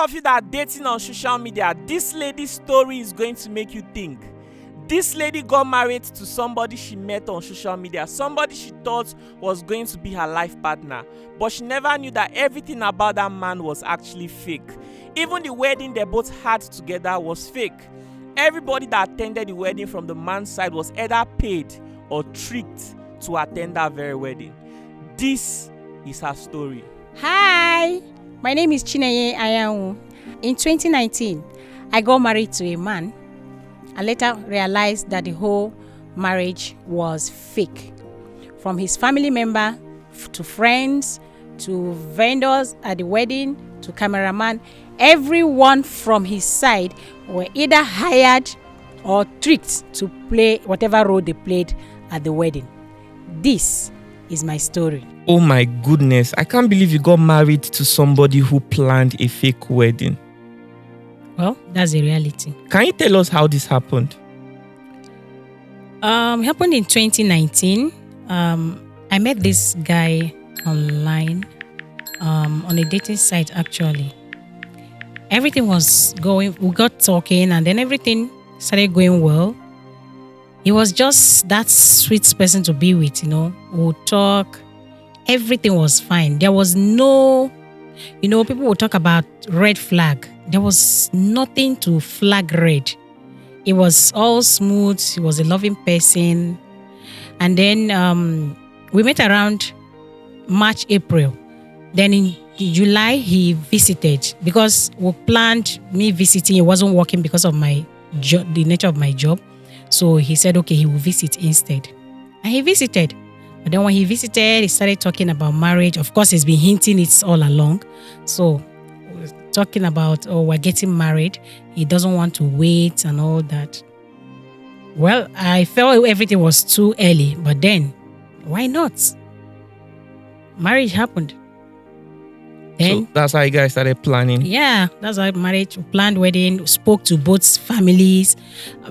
of you that are dating on social media, this lady's story is going to make you think. This lady got married to somebody she met on social media, somebody she thought was going to be her life partner, but she never knew that everything about that man was actually fake. Even the wedding they both had together was fake. Everybody that attended the wedding from the man's side was either paid or tricked to attend that very wedding. This is her story. Hi, my name is Chineye Ayawu. In 2019, I got married to a man and later realized that the whole marriage was fake. From his family member to friends to vendors at the wedding to cameraman, everyone from his side were either hired or tricked to play whatever role they played at the wedding. This is my story. Oh my goodness, I can't believe you got married to somebody who planned a fake wedding. Well, that's the reality. Can you tell us how this happened? It happened in 2019. I met this guy online, on a dating site actually. Everything was going, we got talking and then everything started going well. He was just that sweet person to be with, We would talk. Everything was fine. There was no, people would talk about red flag. There was nothing to flag red. It was all smooth. He was a loving person. And then we met around March, April. Then in July, he visited because we planned me visiting. It wasn't working because of my job, the nature of my job. So he said, okay, he will visit instead. And he visited. But then when he visited, he started talking about marriage. Of course, he's been hinting it all along. So talking about, we're getting married. He doesn't want to wait and all that. Well, I felt everything was too early. But then, why not? Marriage happened. Then, so that's how you guys started planning? Yeah, that's how marriage, planned wedding, spoke to both families.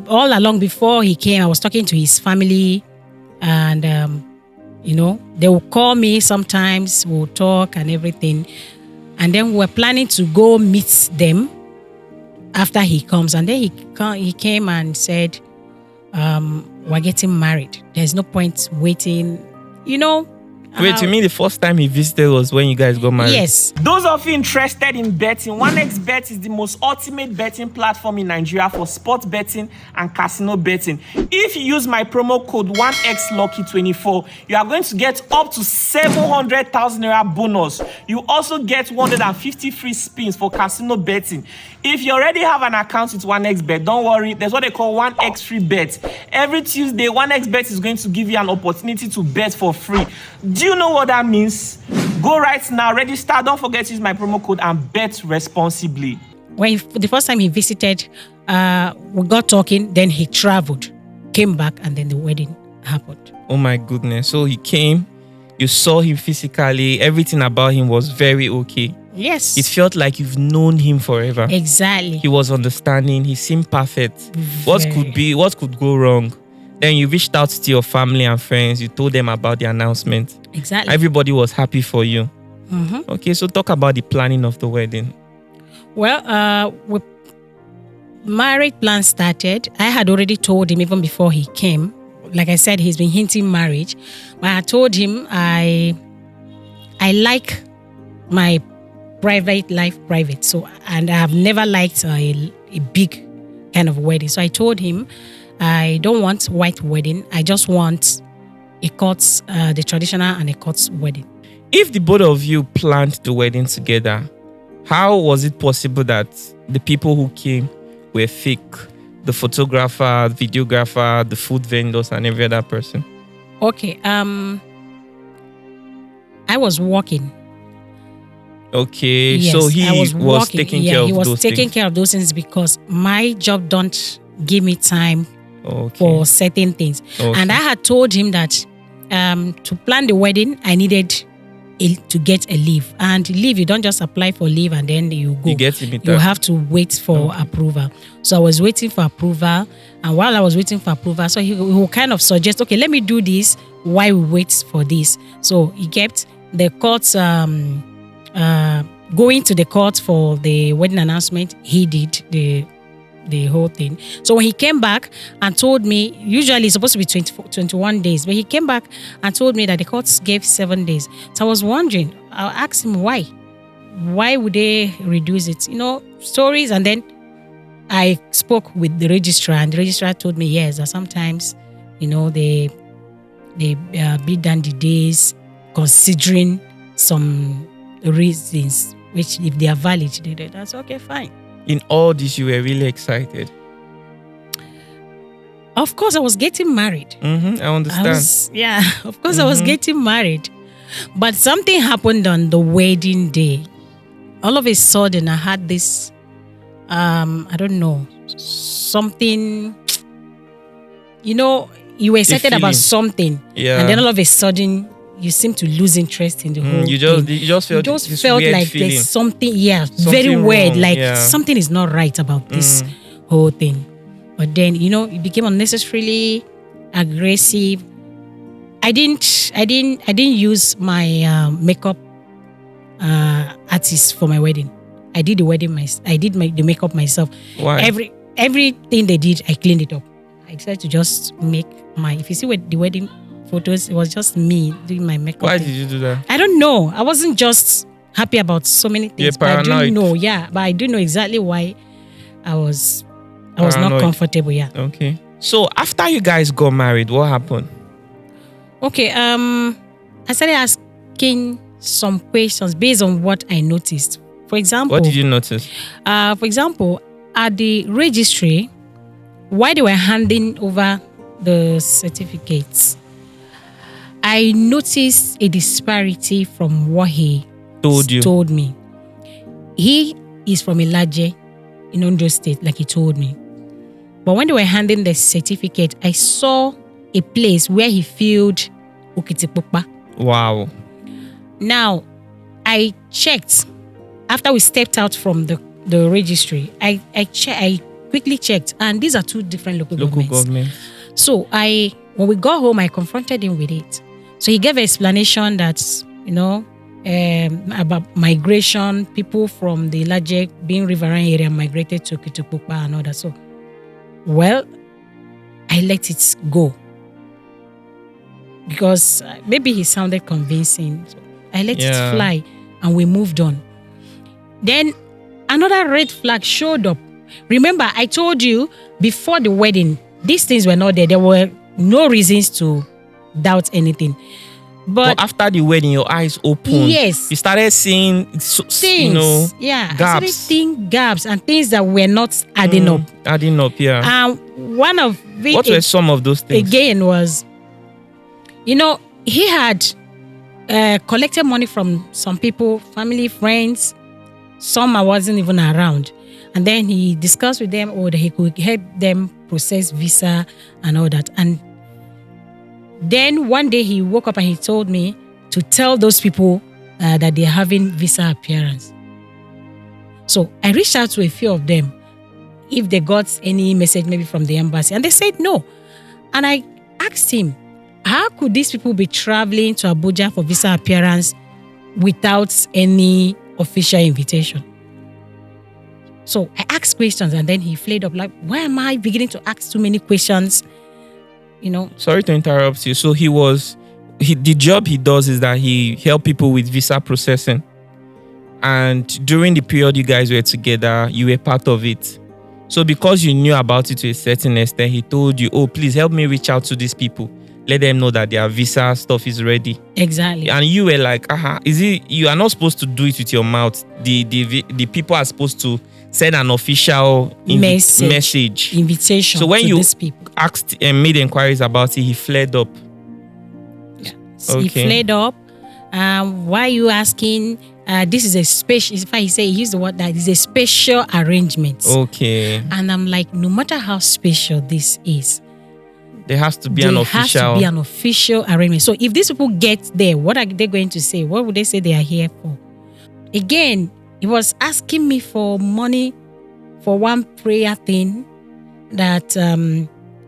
All along before he came, I was talking to his family and, they will call me sometimes, we'll talk and everything. And then we're planning to go meet them after he comes. And then he came and said, we're getting married. There's no point waiting, Wait, you mean the first time he visited was when you guys got married? Yes. Those of you interested in betting, 1xBet is the most ultimate betting platform in Nigeria for sports betting and casino betting. If you use my promo code 1xlucky24, you are going to get up to 700,000 naira bonus. You also get 150 free spins for casino betting. If you already have an account with 1xBet, don't worry. There's what they call 1x free bet. Every Tuesday, 1xBet is going to give you an opportunity to bet for free. Do you know what that means? Go right now, register. Don't forget to use my promo code and bet responsibly. The first time he visited, we got talking, then he traveled, came back, and then the wedding happened. Oh my goodness. So he came, you saw him physically, everything about him was very okay. Yes. It felt like you've known him forever. Exactly. He was understanding, he seemed perfect. What could go wrong? Then you reached out to your family and friends, you told them about the announcement. Exactly. Everybody was happy for you. Mm-hmm. Okay, so talk about the planning of the wedding. Well, marriage plan started. I had already told him even before he came. Like I said, he's been hinting marriage. But I told him I like my private life private. So, and I have never liked a big kind of wedding. So I told him I don't want white wedding. I just want a court, the traditional and a court wedding. If the both of you planned the wedding together, how was it possible that the people who came were fake? The photographer, the videographer, the food vendors, and every other person. Okay. I was working. Okay, yes, so he was taking care of those things. He was taking care of those things because my job don't give me time for certain things. Okay. And I had told him that to plan the wedding, I needed to get a leave. And leave, you don't just apply for leave and then you go. You have to wait for approval. So I was waiting for approval. And while I was waiting for approval, so he will kind of suggest, okay, let me do this while we wait for this. So he kept the court's going to the court for the wedding announcement, he did the whole thing. So when he came back and told me, usually it's supposed to be 21 days, but he came back and told me that the courts gave 7 days. So I was wondering, I asked him why. Why would they reduce it? Stories. And then I spoke with the registrar, and the registrar told me, yes, that sometimes, they beat down the days considering some reasons, which if they are valid, that's okay, fine. In all this, you were really excited. Of course, I was getting married. I understand. Of course, I was getting married. But something happened on the wedding day. All of a sudden, I had this, I don't know, something, you were excited about something. Yeah. And then all of a sudden, you seem to lose interest in the whole thing. You just felt like feeling. There's something, very weird. Wrong, like something is not right about this whole thing. But then, it became unnecessarily aggressive. I didn't use my makeup artist for my wedding. I did the wedding I did the makeup myself. Why? Everything they did, I cleaned it up. I decided to just make if you see the wedding photos, it was just me doing my makeup. Why did you do that? I don't know. I wasn't just happy about so many things. You're paranoid. But I do know exactly why I was not comfortable. Yeah. Okay. So after you guys got married, what happened? Okay. I started asking some questions based on what I noticed. For example, what did you notice? For example, at the registry, while they were handing over the certificates, I noticed a disparity from what he told me. He is from Ilaje in Ondo State, like he told me. But when they were handing the certificate, I saw a place where he filled Okitipupa. Wow. Now, I checked after we stepped out from the registry. I quickly checked, and these are two different local governments. So when we got home, I confronted him with it. So he gave an explanation that, about migration, people from the Ilaje being riverine area migrated to Okitipupa and all that. So, well, I let it go because maybe he sounded convincing. So I let it fly and we moved on. Then another red flag showed up. Remember, I told you before the wedding, these things were not there. There were no reasons to doubt anything. But after the wedding, your eyes opened. Yes. You started seeing things, gaps. I started seeing gaps and things that were not adding up. Adding up, yeah. One of it, what were some of those things? Again was, he had collected money from some people, family, friends. Some I wasn't even around. And then he discussed with them that he could help them process visa and all that. And then one day he woke up and he told me to tell those people that they're having visa appearance. So I reached out to a few of them if they got any message maybe from the embassy. And they said no. And I asked him, how could these people be traveling to Abuja for visa appearance without any official invitation? So I asked questions and then he flared up like, why am I beginning to ask too many questions? Sorry to interrupt you. So the job he does is that he help people with visa processing. And during the period you guys were together, you were part of it. So because you knew about it to a certain extent, he told you, oh, please help me reach out to these people. Let them know that their visa stuff is ready. Exactly. And you were like, you are not supposed to do it with your mouth. The people are supposed to send an official message. Invitation. So when to you these people asked and made inquiries about it, he flared up. Yeah. Okay. He flared up. Why are you asking? This is a special. If I say, he used the word that is a special arrangement. Okay. And I'm like, no matter how special this is, there has to be an official arrangement. So if these people get there, what are they going to say? What would they say they are here for? Again, he was asking me for money for one prayer thing that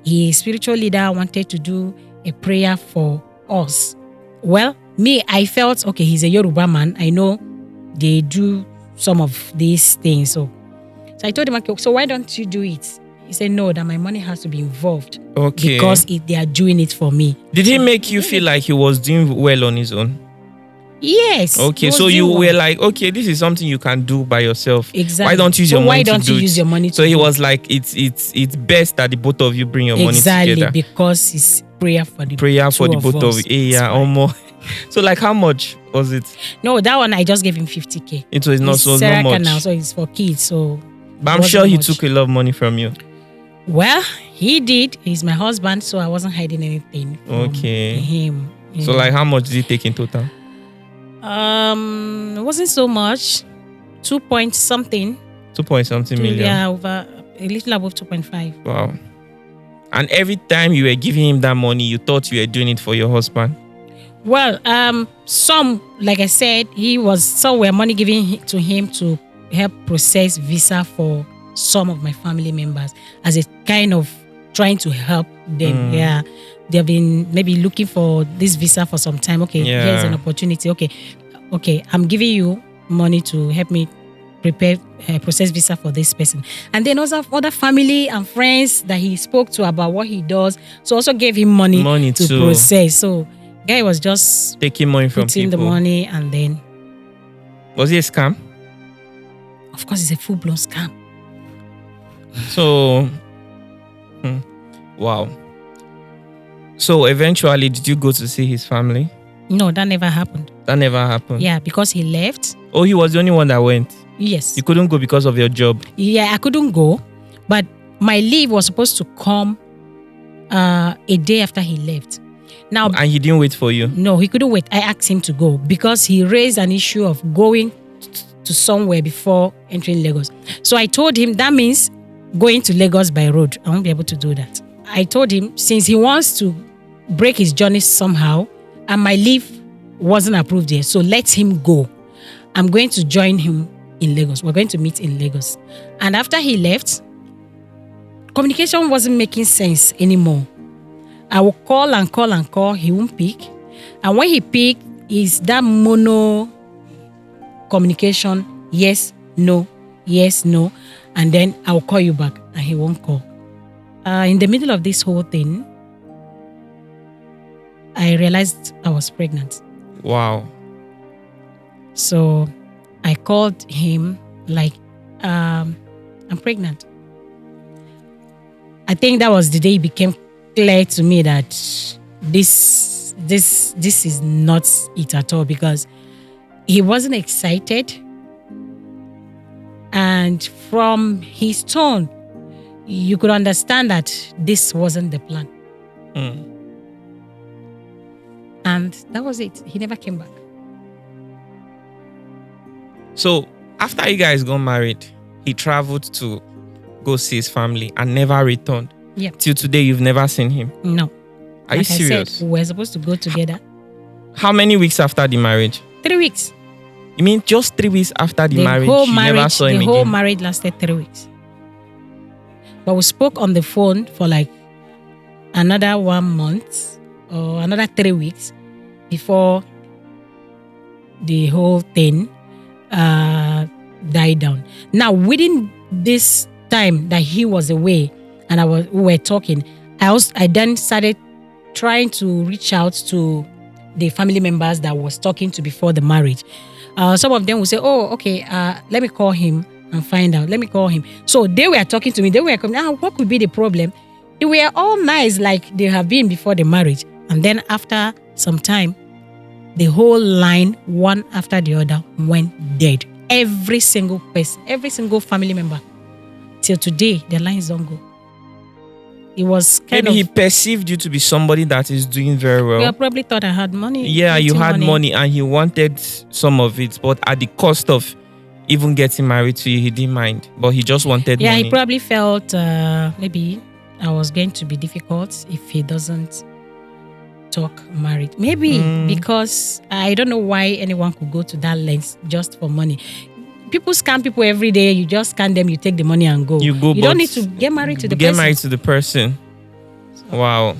his spiritual leader wanted to do a prayer for us. Well, me, I felt, okay, he's a Yoruba man. I know they do some of these things. So I told him, okay, so why don't you do it? He said, no, that my money has to be involved. Okay. Because they are doing it for me. Did he make you feel like he was doing well on his own? Yes. Okay, so you were like, okay, this is something you can do by yourself. Exactly. Why don't you use your money why don't to do you use it? your money to So he do was like, it's best that the both of you bring your money together. Exactly, because it's prayer for the both of you. Yeah, almost. So like, how much was it? No, that one I just gave him 50K. It was not so much. Now, so it's for kids. So, but I'm sure he took a lot of money from you. Well, he did. He's my husband, so I wasn't hiding anything from him. So like, how much did he take in total? It wasn't so much. 2 point something. 2 point something million. Yeah, over a little above 2.5. Wow. And every time you were giving him that money, you thought you were doing it for your husband? Well, some, like I said, were money given to him to help process visa for some of my family members as a kind of trying to help them. Yeah. They've been maybe looking for this visa for some time. Okay, here's an opportunity. Okay, I'm giving you money to help me prepare, process visa for this person. And then also other family and friends that he spoke to about what he does, so also gave him money to process. So guy was just taking money from people. The money, and then was it a scam? Of course, it's a full-blown scam. So, wow. So eventually, did you go to see his family? No, that never happened. That never happened? Yeah, because he left. Oh, he was the only one that went? Yes. You couldn't go because of your job? Yeah, I couldn't go. But my leave was supposed to come a day after he left. Now, and he didn't wait for you? No, he couldn't wait. I asked him to go because he raised an issue of going to somewhere before entering Lagos. So I told him that means going to Lagos by road. I won't be able to do that. I told him since he wants to break his journey somehow and my leave wasn't approved yet, so let him go. I'm going to join him in Lagos. We're going to meet in Lagos. And after he left, communication wasn't making sense anymore. I will call and call and call. He won't pick. And when he picked, is that mono communication, yes, no, yes, no. And then I'll call you back and he won't call. In the middle of this whole thing, I realized I was pregnant. Wow. So I called him like, I'm pregnant. I think that was the day it became clear to me that this is not it at all, because he wasn't excited. And from his tone, you could understand that this wasn't the plan. And that was it. He never came back. So after you guys got married, he traveled to go see his family and never returned. Yeah. Till today, you've never seen him? No. Are you serious? I said, we were supposed to go together. How many weeks after the marriage? 3 weeks. You mean just 3 weeks after the marriage, you never saw him again? The whole marriage lasted 3 weeks. But we spoke on the phone for like another 1 month or another 3 weeks before the whole thing died down. Now, within this time that he was away and we were talking, I then started trying to reach out to the family members that I was talking to before the marriage. Some of them would say, oh, okay, let me call him and find out. Let me call him. So they were talking to me. They were coming, what could be the problem? They were all nice like they have been before the marriage. And then after some time, the whole line, one after the other, went dead. Every single person, every single family member. Till today, the lines don't go. It was kind Maybe he perceived you to be somebody that is doing very well. Yeah, probably thought I had money. Yeah, you had money and he wanted some of it, but at the cost of even getting married to you, he didn't mind. But he just wanted money. Yeah, he probably felt maybe I was going to be difficult if he doesn't talk married. Maybe because I don't know why anyone could go to that length just for money. People scam people every day. You just scan them, you take the money and go. You don't need to get married to the person. Get married to the person. Wow.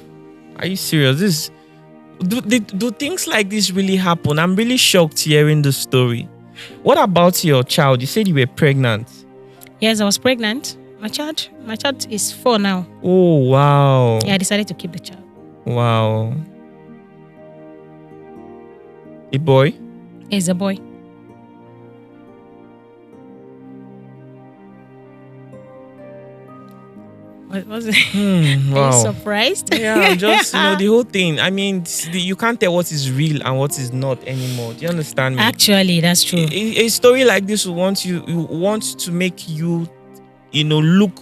Are you serious? Do things like this really happen? I'm really shocked hearing the story. What about your child? You said you were pregnant. Yes, I was pregnant. My child is 4 now. Oh, wow. Yeah, I decided to keep the child. Wow. A boy? He's a boy. What was it? Are Wow. you surprised? Yeah, just the whole thing. I mean, you can't tell what is real and what is not anymore. Do you understand me? Actually, that's true. A story like this will want you want to make you, look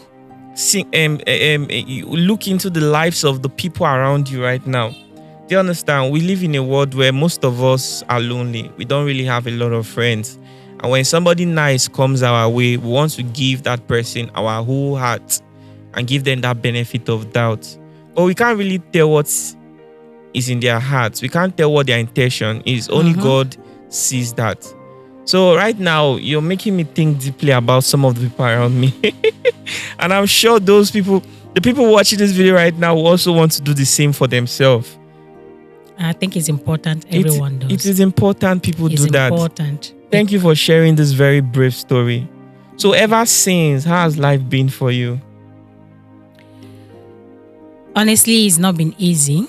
into the lives of the people around you right now. Do you understand? We live in a world where most of us are lonely. We don't really have a lot of friends. And when somebody nice comes our way, we want to give that person our whole heart and give them that benefit of doubt. But we can't really tell what is in their hearts. We can't tell what their intention is. Only God sees that. So right now, you're making me think deeply about some of the people around me. And I'm sure those people, the people watching this video right now, will also want to do the same for themselves. I think it's important everyone does. It is important people do that. It's important. Thank you for sharing this very brave story. So ever since, how has life been for you? Honestly, it's not been easy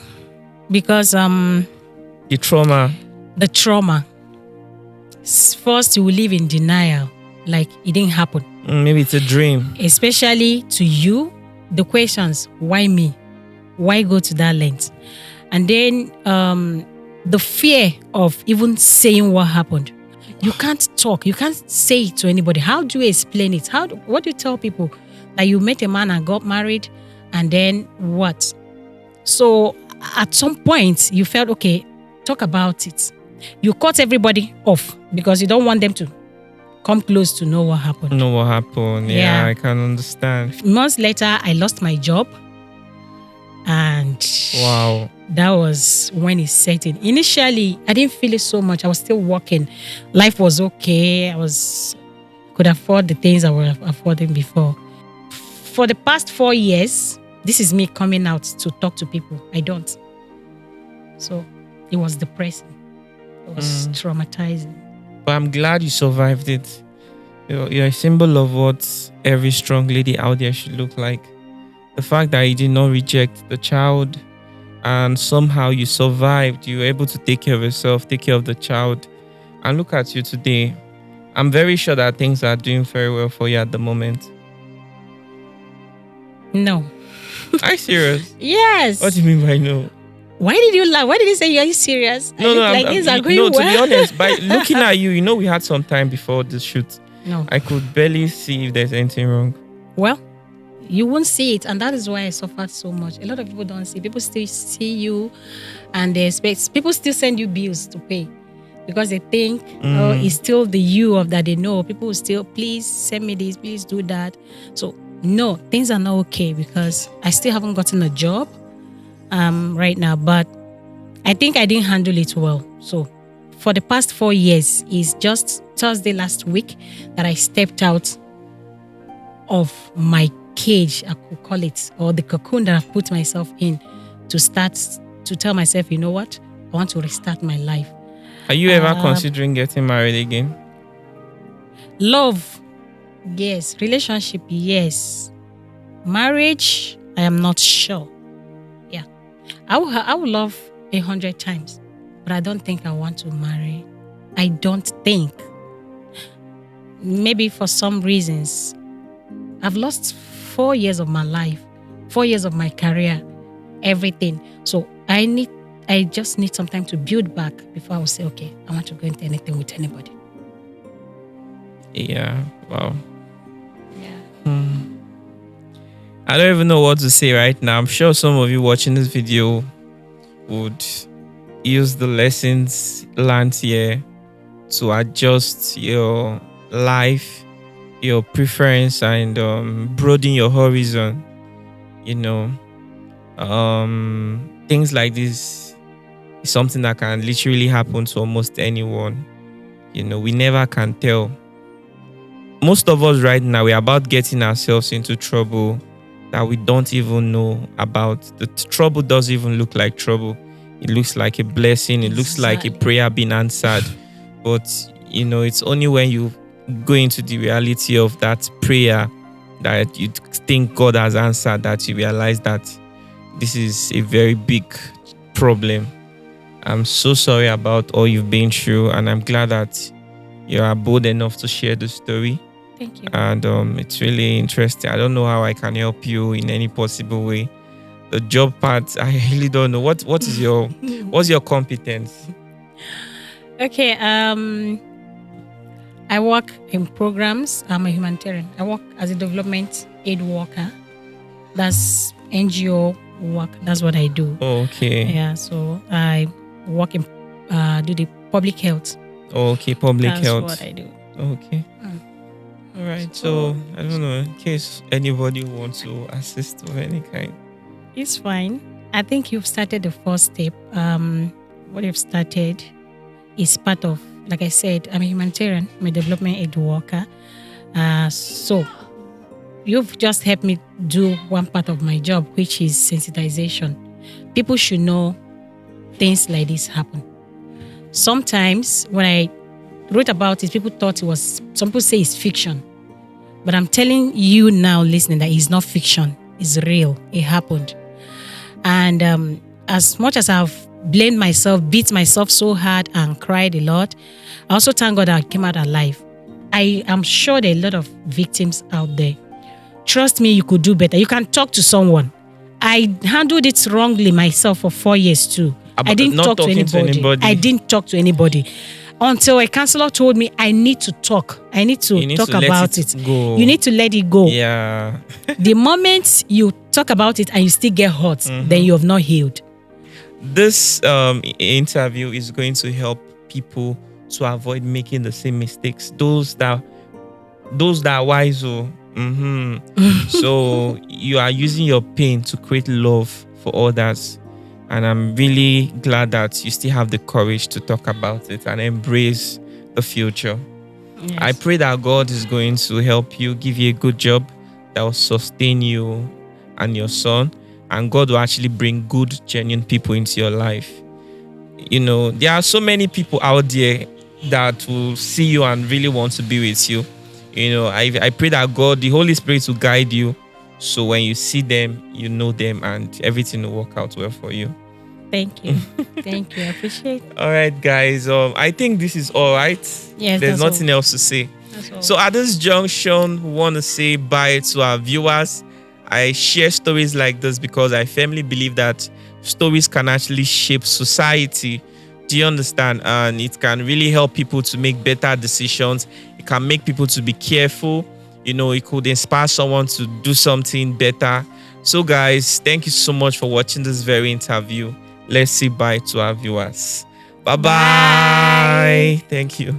because The trauma. First, you will live in denial, like it didn't happen. Maybe it's a dream. Especially to you, the questions, why me? Why go to that length? And then the fear of even saying what happened. You can't talk. You can't say it to anybody. How do you explain it? What do you tell people? That you met a man and got married, and then what? So at some point, you felt, okay, talk about it. You cut everybody off because you don't want them to come close to know what happened. Yeah, I can understand. Months later, I lost my job. And wow, that was when it set in. Initially, I didn't feel it so much. I was still working. Life was okay. Could afford the things I was affording before. For the past 4 years, this is me coming out to talk to people. I don't. So it was depressing. It was traumatizing. But I'm glad you survived it. You're a symbol of what every strong lady out there should look like. The fact that you did not reject the child and somehow you survived, you were able to take care of yourself, take care of the child. And look at you today. I'm very sure that things are doing very well for you at the moment. No. Are you serious? Yes. What do you mean by no? Why did you laugh? Why did you say you're serious? No, things are going well. To well. be honest, by looking at you, we had some time before the shoot. No. I could barely see if there's anything wrong. Well, you won't see it, and that is why I suffered so much. A lot of people don't see. People still see you, and they expect. People still send you bills to pay because they think, oh, it's still the you of that they know. People will still, please send me this, please do that. So no, things are not okay because I still haven't gotten a job right now, but I think I didn't handle it well. So for the past 4 years, it's just Thursday last week that I stepped out of my cage, I could call it, or the cocoon that I've put myself in to start to tell myself, you know what, I want to restart my life. Are you ever considering getting married again? Love, yes. Relationship, yes. Marriage, I am not sure. Yeah, I would love 100 times, but I don't think I want to marry. I don't think. Maybe for some reasons. I've lost 4 years of my life, 4 years of my career, everything. So I just need some time to build back before I will say, okay, I want to go into anything with anybody. Yeah, wow. Yeah. I don't even know what to say right now. I'm sure some of you watching this video would use the lessons learned here to adjust your life, your preference, and broaden your horizon. Things like this is something that can literally happen to almost anyone. We never can tell. Most of us right now, we're about getting ourselves into trouble that we don't even know about. The trouble doesn't even look like trouble. It looks like a blessing. It looks like a prayer being answered. But It's only when you go into the reality of that prayer that you think God has answered that you realize that this is a very big problem. I'm so sorry about all you've been through, and I'm glad that you are bold enough to share the story. Thank you. And it's really interesting. I don't know how I can help you in any possible way. The job part, I really don't know. What's your competence? Okay. I work in programs. I'm a humanitarian. I work as a development aid worker. That's NGO work. That's what I do. Oh, okay. Yeah. So I work in do the public health. Oh, okay, public health. That's what I do. Okay. All right. So I don't know, in case anybody wants to assist of any kind. It's fine. I think you've started the first step. What you've started is part of, like I said, I'm a humanitarian, I'm a development aid worker. So you've just helped me do one part of my job, which is sensitization. People should know things like this happen. Sometimes when I wrote about it, people thought it was, some people say it's fiction. But I'm telling you now, listening, that it's not fiction. It's real. It happened. And as much as I've blamed myself, beat myself so hard and cried a lot, I also thank God that I came out alive. I am sure there are a lot of victims out there. Trust me, you could do better. You can talk to someone. I handled it wrongly myself for 4 years too. I didn't talk to anybody. I didn't talk to anybody. Until a counselor told me I need to talk. I need to talk about it. You need to let it go. Yeah. The moment you talk about it and you still get hurt, then you have not healed. This interview is going to help people to avoid making the same mistakes. Those that are wise. So you are using your pain to create love for others. And I'm really glad that you still have the courage to talk about it and embrace the future. Yes. I pray that God is going to help you, give you a good job that will sustain you and your son. And God will actually bring good, genuine people into your life. There are so many people out there that will see you and really want to be with you. I pray that God, the Holy Spirit, will guide you. So when you see them, you know them, and everything will work out well for you. Thank you. Thank you. I appreciate it. All right, guys. I think this is all right. Yes, there's nothing else to say. So at this junction, we want to say bye to our viewers. I share stories like this because I firmly believe that stories can actually shape society. Do you understand? And it can really help people to make better decisions. It can make people to be careful. It could inspire someone to do something better. So guys, thank you so much for watching this very interview. Let's say bye to our viewers. Bye-bye. Thank you.